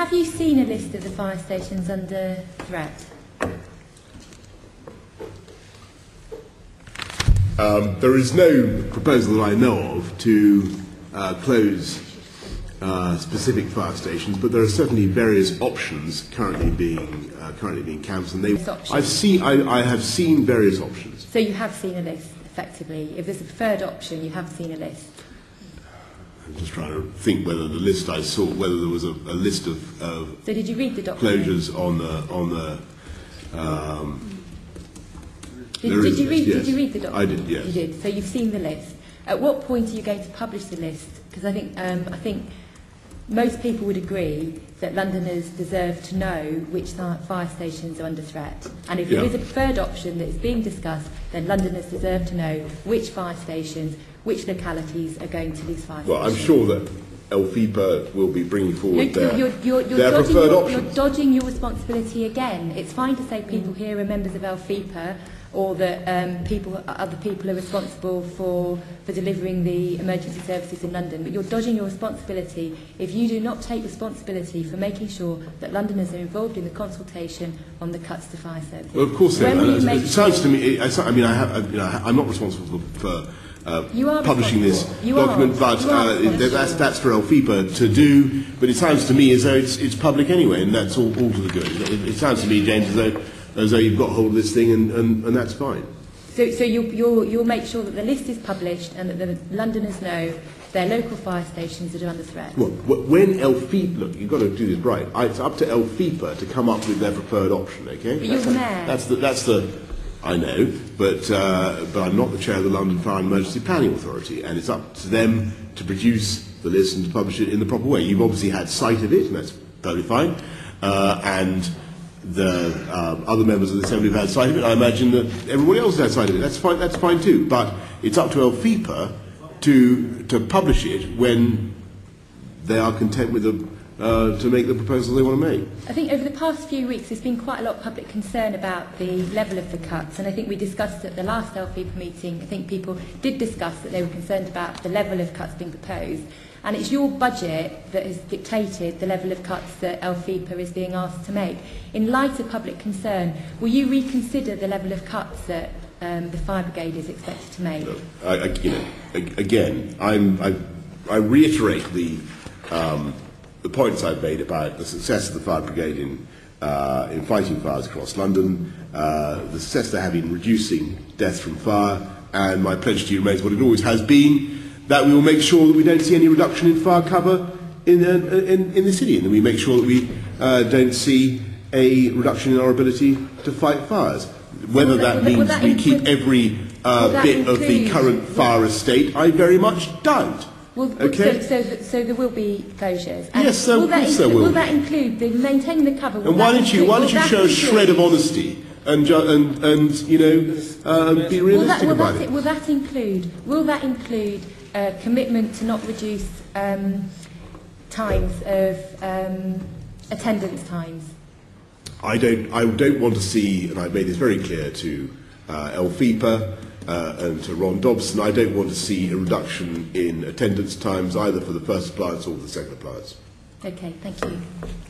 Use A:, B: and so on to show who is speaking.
A: have you seen a list of the fire stations under threat?
B: There is no proposal that I know of to close specific fire stations, but there are certainly various options currently being canvassed. And I have seen various options.
A: So you have seen a list, effectively. If there's a preferred option, you have seen a list.
B: I'm just trying to think whether the list I saw, whether there was a list of
A: so did you read the document?
B: Closures on the.
A: Did you read the document?
B: I did, yes.
A: You did. So you've seen the list. At what point are you going to publish the list? Because I think most people would agree that Londoners deserve to know which fire stations are under threat. And if there is a preferred option that is being discussed, then Londoners deserve to know which fire stations, which localities are going to these fire stations.
B: Well, I'm sure that LFIPA will be bringing forward their
A: preferred
B: options.
A: You're dodging your responsibility again. It's fine to say people here are members of LFIPA, or that other people are responsible for delivering the emergency services in London, but you're dodging your responsibility if you do not take responsibility for making sure that Londoners are involved in the consultation on the cuts to fire services.
B: Well, of course, it sounds to me. I'm not responsible for publishing this document, but that's for LFIPA to do. But it sounds to me as though it's public anyway, and that's all to the good. It sounds to me, James, as though you've got hold of this thing, and that's fine.
A: So you'll make sure that the list is published and that the Londoners know their local fire stations that are under threat.
B: Well, when LFIPA, look, you've got to do this right. It's up to LFIPA to come up with their preferred option. Okay.
A: But you're the mayor.
B: That's the. I know, but I'm not the chair of the London Fire and Emergency Planning Authority, and it's up to them to produce the list and to publish it in the proper way. You've obviously had sight of it, and that's totally fine. And the other members of the Assembly have had sight of it. I imagine that everybody else has had sight of it. That's fine too. But it's up to LFIPA to publish it when they are content with to make the proposal they want to make.
A: I think over the past few weeks there's been quite a lot of public concern about the level of the cuts, and I think we discussed at the last LFIPA meeting, I think people did discuss that they were concerned about the level of cuts being proposed. And it's your budget that has dictated the level of cuts that LFIPA is being asked to make. In light of public concern, will you reconsider the level of cuts that the fire brigade is expected to make?
B: Again, I reiterate the points I've made about the success of the fire brigade in fighting fires across London, the success they have in reducing deaths from fire, and my pledge to you remains what it always has been, that we will make sure that we don't see any reduction in fire cover in the city, and that we make sure that we don't see a reduction in our ability to fight fires. Whether that means we keep every bit of the current fire estate, I very much doubt.
A: Okay. So there will be closures. And
B: yes, there will be.
A: Will that include maintaining the cover?
B: And why don't you show a shred of honesty and be realistic about it?
A: Will that include a commitment to not reduce times of attendance times? I
B: don't want to see, and I've made this very clear to LFIPA and to Ron Dobson, I don't want to see a reduction in attendance times either for the first appliance or the second appliance.
A: Okay, thank you.